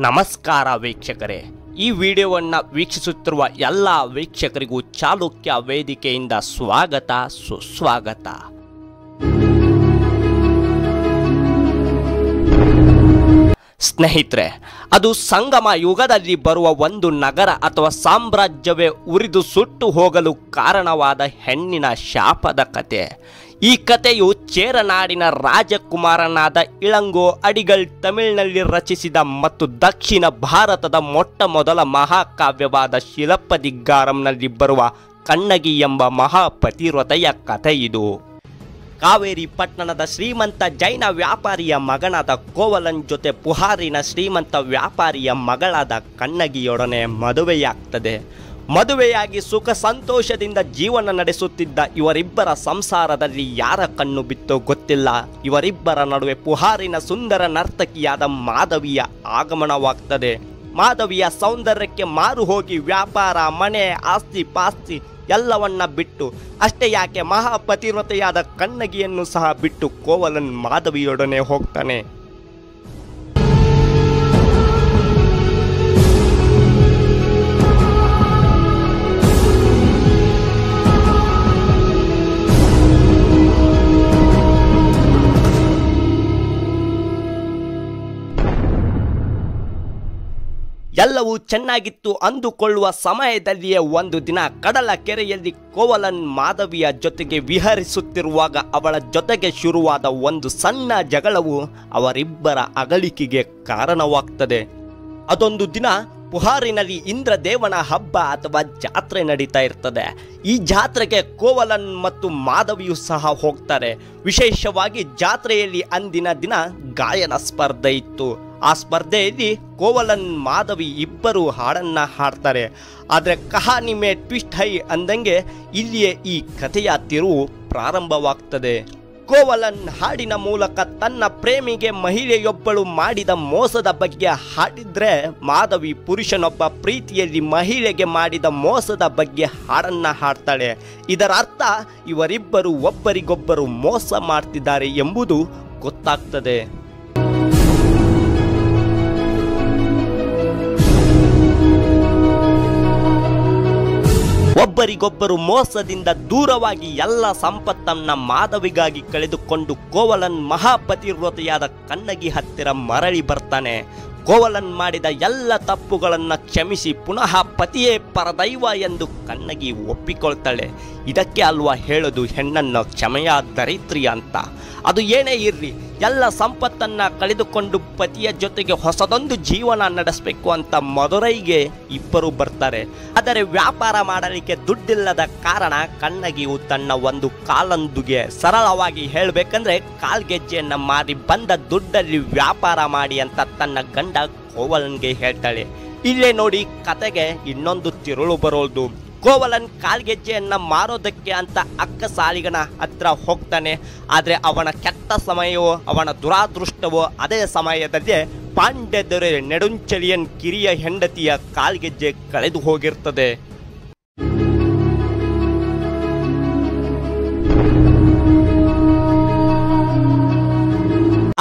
ನಮಸ್ಕಾರ ವೀಕ್ಷಕರೇ, ಈ ವಿಡಿಯೋವನ್ನು ವೀಕ್ಷಿಸುತ್ತಿರುವ ಎಲ್ಲ ವೀಕ್ಷಕರಿಗೂ ಚಾಲುಕ್ಯ ವೇದಿಕೆಯಿಂದ ಸ್ವಾಗತ ಸುಸ್ವಾಗತ. ಸ್ನೇಹಿತರೆ, ಅದು ಸಂಗಮ ಯುಗದಲ್ಲಿ ಬರುವ ಒಂದು ನಗರ ಅಥವಾ ಸಾಮ್ರಾಜ್ಯವೇ ಉರಿದು ಸುಟ್ಟು ಹೋಗಲು ಕಾರಣವಾದ ಹೆಣ್ಣಿನ ಶಾಪದ ಕತೆ. ಈ ಕಥೆಯು ಚೇರನಾಡಿನ ರಾಜಕುಮಾರನಾದ ಇಳಂಗೋ ಅಡಿಗಲ್ ತಮಿಳಿನಲ್ಲಿ ರಚಿಸಿದ ಮತ್ತು ದಕ್ಷಿಣ ಭಾರತದ ಮೊಟ್ಟ ಮೊದಲ ಮಹಾಕಾವ್ಯವಾದ ಶಿಲಪ್ಪದಿಗ್ಗಾರಂನಲ್ಲಿ ಬರುವ ಕಣ್ಣಗಿ ಎಂಬ ಮಹಾಪತಿವ್ರತೆಯ ಕಥೆ ಇದು. ಕಾವೇರಿ ಪಟ್ಟಣದ ಶ್ರೀಮಂತ ಜೈನ ವ್ಯಾಪಾರಿಯ ಮಗನಾದ ಕೋವಲನ್ ಜೊತೆ ಪುಹಾರಿನ ಶ್ರೀಮಂತ ವ್ಯಾಪಾರಿಯ ಮಗಳಾದ ಕಣ್ಣಗಿಯೊಡನೆ ಮದುವೆಯಾಗ್ತದೆ. ಮದುವೆಯಾಗಿ ಸುಖ ಸಂತೋಷದಿಂದ ಜೀವನ ನಡೆಸುತ್ತಿದ್ದ ಇವರಿಬ್ಬರ ಸಂಸಾರದಲ್ಲಿ ಯಾರ ಕಣ್ಣು ಬಿತ್ತೋ ಗೊತ್ತಿಲ್ಲ. ಇವರಿಬ್ಬರ ನಡುವೆ ಪುಹಾರಿನ ಸುಂದರ ನರ್ತಕಿಯಾದ ಮಾಧವಿಯ ಆಗಮನವಾಗ್ತದೆ. ಮಾಧವಿಯ ಸೌಂದರ್ಯಕ್ಕೆ ಮಾರು ಹೋಗಿ ವ್ಯಾಪಾರ, ಮನೆ, ಆಸ್ತಿ ಪಾಸ್ತಿ ಎಲ್ಲವನ್ನ ಬಿಟ್ಟು, ಅಷ್ಟೇ ಯಾಕೆ ಮಹಾಪತಿವ್ರತೆಯಾದ ಕಣ್ಣಗಿಯನ್ನು ಸಹ ಬಿಟ್ಟು ಕೋವಲನ್ ಮಾಧವಿಯೊಡನೆ ಹೋಗ್ತಾನೆ. ಎಲ್ಲವೂ ಚೆನ್ನಾಗಿತ್ತು ಅಂದುಕೊಳ್ಳುವ ಸಮಯದಲ್ಲಿಯೇ ಒಂದು ದಿನ ಕಡಲ ಕೆರೆಯಲ್ಲಿ ಕೋವಲನ್ ಮಾಧವಿಯ ಜೊತೆಗೆ ವಿಹರಿಸುತ್ತಿರುವಾಗ ಅವಳ ಜೊತೆಗೆ ಶುರುವಾದ ಒಂದು ಸಣ್ಣ ಜಗಳವು ಅವರಿಬ್ಬರ ಅಗಲಿಕೆಗೆ ಕಾರಣವಾಗ್ತದೆ. ಅದೊಂದು ದಿನ ಪುಹಾರಿನಲ್ಲಿ ಇಂದ್ರದೇವನ ಹಬ್ಬ ಅಥವಾ ಜಾತ್ರೆ ನಡೀತಾ ಇರ್ತದೆ. ಈ ಜಾತ್ರೆಗೆ ಕೋವಲನ್ ಮತ್ತು ಮಾಧವಿಯು ಸಹ ಹೋಗ್ತಾರೆ. ವಿಶೇಷವಾಗಿ ಜಾತ್ರೆಯಲ್ಲಿ ಅಂದಿನ ದಿನ ಗಾಯನ ಸ್ಪರ್ಧೆ ಇತ್ತು. ಆ ಸ್ಪರ್ಧೆಯಲ್ಲಿ ಕೋವಲನ್ ಮಾಧವಿ ಇಬ್ಬರು ಹಾಡನ್ನ ಹಾಡ್ತಾರೆ. ಆದರೆ ಕಹಾನಿ ಮೇ ಟ್ವಿಸ್ಟ್ ಹೈ ಅಂದಂಗೆ ಇಲ್ಲಿಯೇ ಈ ಕಥೆಯ ತಿರುವು ಪ್ರಾರಂಭವಾಗ್ತದೆ. ಕೋವಲನ್ ಹಾಡಿನ ಮೂಲಕ ತನ್ನ ಪ್ರೇಮಿಗೆ ಮಹಿಳೆಯೊಬ್ಬಳು ಮಾಡಿದ ಮೋಸದ ಬಗ್ಗೆ ಹಾಡಿದ್ರೆ, ಮಾಧವಿ ಪುರುಷನೊಬ್ಬ ಪ್ರೀತಿಯಲ್ಲಿ ಮಹಿಳೆಗೆ ಮಾಡಿದ ಮೋಸದ ಬಗ್ಗೆ ಹಾಡನ್ನ ಹಾಡ್ತಾಳೆ. ಇದರ ಅರ್ಥ ಇವರಿಬ್ಬರು ಒಬ್ಬರಿಗೊಬ್ಬರು ಮೋಸ ಮಾಡ್ತಿದ್ದಾರೆ ಎಂಬುದು ಗೊತ್ತಾಗ್ತದೆ. ಒಬ್ಬರಿಗೊಬ್ಬರು ಮೋಸದಿಂದ ದೂರವಾಗಿ ಎಲ್ಲ ಸಂಪತ್ತನ್ನ ಮಾಧವಿಗಾಗಿ ಕಳೆದುಕೊಂಡು ಕೋವಲನ್ ಮಹಾಪತಿವ್ರತೆಯಾದ ಕಣ್ಣಗಿ ಹತ್ತಿರ ಮರಳಿ ಬರ್ತಾನೆ. ಕೋವಲನ್ ಮಾಡಿದ ಎಲ್ಲ ತಪ್ಪುಗಳನ್ನು ಕ್ಷಮಿಸಿ ಪುನಃ ಪತಿಯೇ ಪರದೈವ ಎಂದು ಕಣ್ಣಗಿ ಒಪ್ಪಿಕೊಳ್ತಾಳೆ. ಇದಕ್ಕೆ ಅಲ್ವಾ ಹೇಳೋದು ಹೆಣ್ಣನ್ನು ಕ್ಷಮೆಯ ದರಿತ್ರಿ ಅಂತ. ಅದು ಏನೇ ಇರಲಿ, ಎಲ್ಲ ಸಂಪತ್ತನ್ನು ಕಳೆದುಕೊಂಡು ಪತಿಯ ಜೊತೆಗೆ ಹೊಸದೊಂದು ಜೀವನ ನಡೆಸಬೇಕು ಅಂತ ಮದುರೈಗೆ ಇಬ್ಬರು ಬರ್ತಾರೆ. ಆದರೆ ವ್ಯಾಪಾರ ಮಾಡಲಿಕ್ಕೆ ದುಡ್ಡಿಲ್ಲದ ಕಾರಣ ಕಣ್ಣಗಿಯು ತನ್ನ ಒಂದು ಕಾಲಂದುಗೆ, ಸರಳವಾಗಿ ಹೇಳಬೇಕಂದ್ರೆ ಕಾಲ್ಗೆಜ್ಜೆಯನ್ನು ಮಾರಿ ಬಂದ ದುಡ್ಡಲ್ಲಿ ವ್ಯಾಪಾರ ಮಾಡಿ ಅಂತ ತನ್ನ ಗಂಡ ಕೋವಲನ್ಗೆ ಹೇಳ್ತಾಳೆ. ಇಲ್ಲೇ ನೋಡಿ ಕತೆಗೆ ಇನ್ನೊಂದು ತಿರುಳು ಬರೋದು. ಕೋವಲನ್ ಕಾಲ್ಗೆಜ್ಜೆಯನ್ನ ಮಾರೋದಕ್ಕೆ ಅಂತ ಅಕ್ಕ ಸಾಲಿಗನ ಹತ್ರ ಹೋಗ್ತಾನೆ. ಆದರೆ ಅವನ ಕೆಟ್ಟ ಸಮಯವೋ ಅವನ ದುರಾದೃಷ್ಟವೋ ಅದೇ ಸಮಯದಲ್ಲಿ ಪಾಂಡ್ಯ ದೊರೆ ನೆಡುಂಚಲಿಯನ್ ಕಿರಿಯ ಹೆಂಡತಿಯ ಕಾಲ್ಗೆಜ್ಜೆ ಕಳೆದು ಹೋಗಿರ್ತದೆ.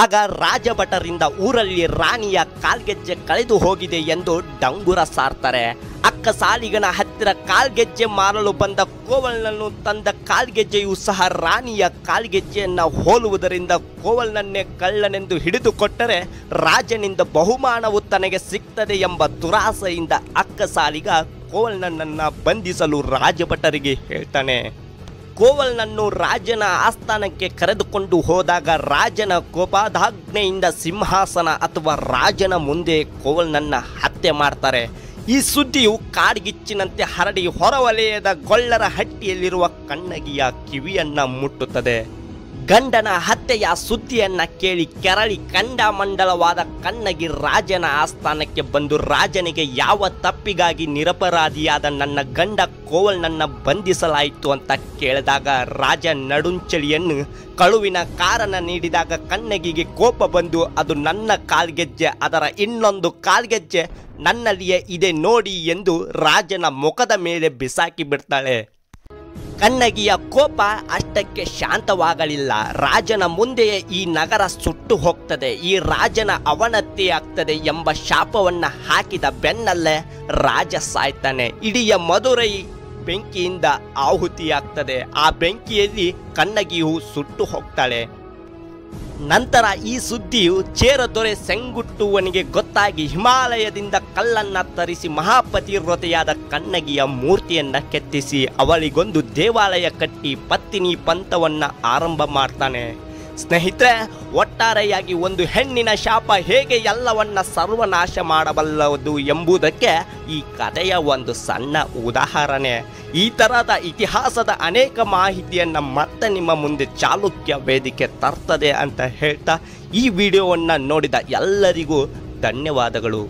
ಆಗ ರಾಜಭಟರಿಂದ ಊರಲ್ಲಿ ರಾಣಿಯ ಕಾಲ್ಗೆಜ್ಜೆ ಕಳೆದು ಹೋಗಿದೆ ಎಂದು ಡಂಗುರ ಸಾರ್ತಾರೆ. ಅಕ್ಕ ಸಾಲಿಗನ ಹತ್ತಿರ ಕಾಲ್ಗೆಜ್ಜೆ ಮಾರಲು ಬಂದ ಕೋವಲನನ್ನು ತಂದ ಕಾಲ್ಗೆಜ್ಜೆಯು ಸಹ ರಾಣಿಯ ಕಾಲ್ಗೆಜ್ಜೆಯನ್ನು ಹೋಲುವುದರಿಂದ ಕೋವಲನನ್ನೇ ಕಳ್ಳನೆಂದು ಹಿಡಿದುಕೊಟ್ಟರೆ ರಾಜನಿಂದ ಬಹುಮಾನವು ತನಗೆ ಸಿಗ್ತದೆ ಎಂಬ ದುರಾಸೆಯಿಂದ ಅಕ್ಕ ಸಾಲಿಗ ಕೋವಲನನ್ನು ಬಂಧಿಸಲು ರಾಜಭಟರಿಗೆ ಹೇಳ್ತಾನೆ. ಕೋವಲನನ್ನು ರಾಜನ ಆಸ್ಥಾನಕ್ಕೆ ಕರೆದುಕೊಂಡು ಹೋದಾಗ ರಾಜನ ಕೋಪಾಧಾಜ್ಞೆಯಿಂದ ಸಿಂಹಾಸನ ಅಥವಾ ರಾಜನ ಮುಂದೆ ಕೋವಲನನ್ನು ಹತ್ಯೆ ಮಾಡ್ತಾರೆ. ಈ ಸುದ್ದಿಯು ಕಾಡ್ಗಿಚ್ಚಿನಂತೆ ಹರಡಿ ಹೊರವಲಯದ ಗೊಳ್ಳರ ಹಟ್ಟಿಯಲ್ಲಿರುವ ಕಣ್ಣಗಿಯ ಕಿವಿಯನ್ನ ಮುಟ್ಟುತ್ತದೆ. ಗಂಡನ ಹತ್ಯೆಯ ಸುದ್ದಿಯನ್ನ ಕೇಳಿ ಕೆರಳಿ ಕಂಡಮಂಡಲವಾದ ಕಣ್ಣಗಿ ರಾಜನ ಆಸ್ಥಾನಕ್ಕೆ ಬಂದು ರಾಜನಿಗೆ ಯಾವ ತಪ್ಪಿಗಾಗಿ ನಿರಪರಾಧಿಯಾದ ನನ್ನ ಗಂಡ ಕೋವಲನನ್ನ ಬಂಧಿಸಲಾಯಿತು ಅಂತ ಕೇಳಿದಾಗ ರಾಜ ನಡುಂಚಲಿಯನ್ನು ಕಳುವಿನ ಕಾರಣ ನೀಡಿದಾಗ ಕಣ್ಣಗಿಗೆ ಕೋಪ ಬಂದು, ಅದು ನನ್ನ ಕಾಲ್ಗೆಜ್ಜೆ, ಅದರ ಇನ್ನೊಂದು ಕಾಲ್ಗೆಜ್ಜೆ ನನ್ನಲ್ಲಿಯೇ ಇದೆ ನೋಡಿ ಎಂದು ರಾಜನ ಮುಖದ ಮೇಲೆ ಬಿಸಾಕಿ ಬಿಡ್ತಾಳೆ. ಕಣ್ಣಗಿಯ ಕೋಪ ಅಷ್ಟಕ್ಕೆ ಶಾಂತವಾಗಲಿಲ್ಲ. ರಾಜನ ಮುಂದೆಯೇ ಈ ನಗರ ಸುಟ್ಟು ಹೋಗ್ತದೆ, ಈ ರಾಜನ ಅವನತಿ ಆಗ್ತದೆ ಎಂಬ ಶಾಪವನ್ನ ಹಾಕಿದ ಬೆನ್ನಲ್ಲೇ ರಾಜ ಸಾಯ್ತಾನೆ. ಇಡೀ ಮಧುರೈ ಬೆಂಕಿಯಿಂದ ಆಹುತಿಯಾಗ್ತದೆ. ಆ ಬೆಂಕಿಯಲ್ಲಿ ಕಣ್ಣಗಿಯು ಸುಟ್ಟು ಹೋಗ್ತಾಳೆ. ನಂತರ ಈ ಸುದ್ದಿಯು ಚೇರದೊರೆ ಸೆಂಗುಟ್ಟುವನಿಗೆ ಗೊತ್ತಾಗಿ ಹಿಮಾಲಯದಿಂದ ಕಲ್ಲನ್ನ ತರಿಸಿ ಮಹಾಪತಿವ್ರತೆಯಾದ ಕಣ್ಣಗಿಯ ಮೂರ್ತಿಯನ್ನ ಕೆತ್ತಿಸಿ ಅವಳಿಗೊಂದು ದೇವಾಲಯ ಕಟ್ಟಿ ಪತ್ತಿನಿ ಪಂಥವನ್ನ ಆರಂಭ ಮಾಡ್ತಾನೆ. ಸ್ನೇಹಿತರೆ, ಒಟ್ಟಾರೆಯಾಗಿ ಒಂದು ಹೆಣ್ಣಿನ ಶಾಪ ಹೇಗೆ ಎಲ್ಲವನ್ನ ಸರ್ವನಾಶ ಮಾಡಬಲ್ಲದು ಎಂಬುದಕ್ಕೆ ಈ ಕಥೆಯ ಒಂದು ಸಣ್ಣ ಉದಾಹರಣೆ. ಈ ತರಹದ ಇತಿಹಾಸದ ಅನೇಕ ಮಾಹಿತಿಯನ್ನು ಮತ್ತೆ ನಿಮ್ಮ ಮುಂದೆ ಚಾಲುಕ್ಯ ವೇದಿಕೆ ತರ್ತದೆ ಅಂತ ಹೇಳ್ತಾ ಈ ವಿಡಿಯೋವನ್ನು ನೋಡಿದ ಎಲ್ಲರಿಗೂ ಧನ್ಯವಾದಗಳು.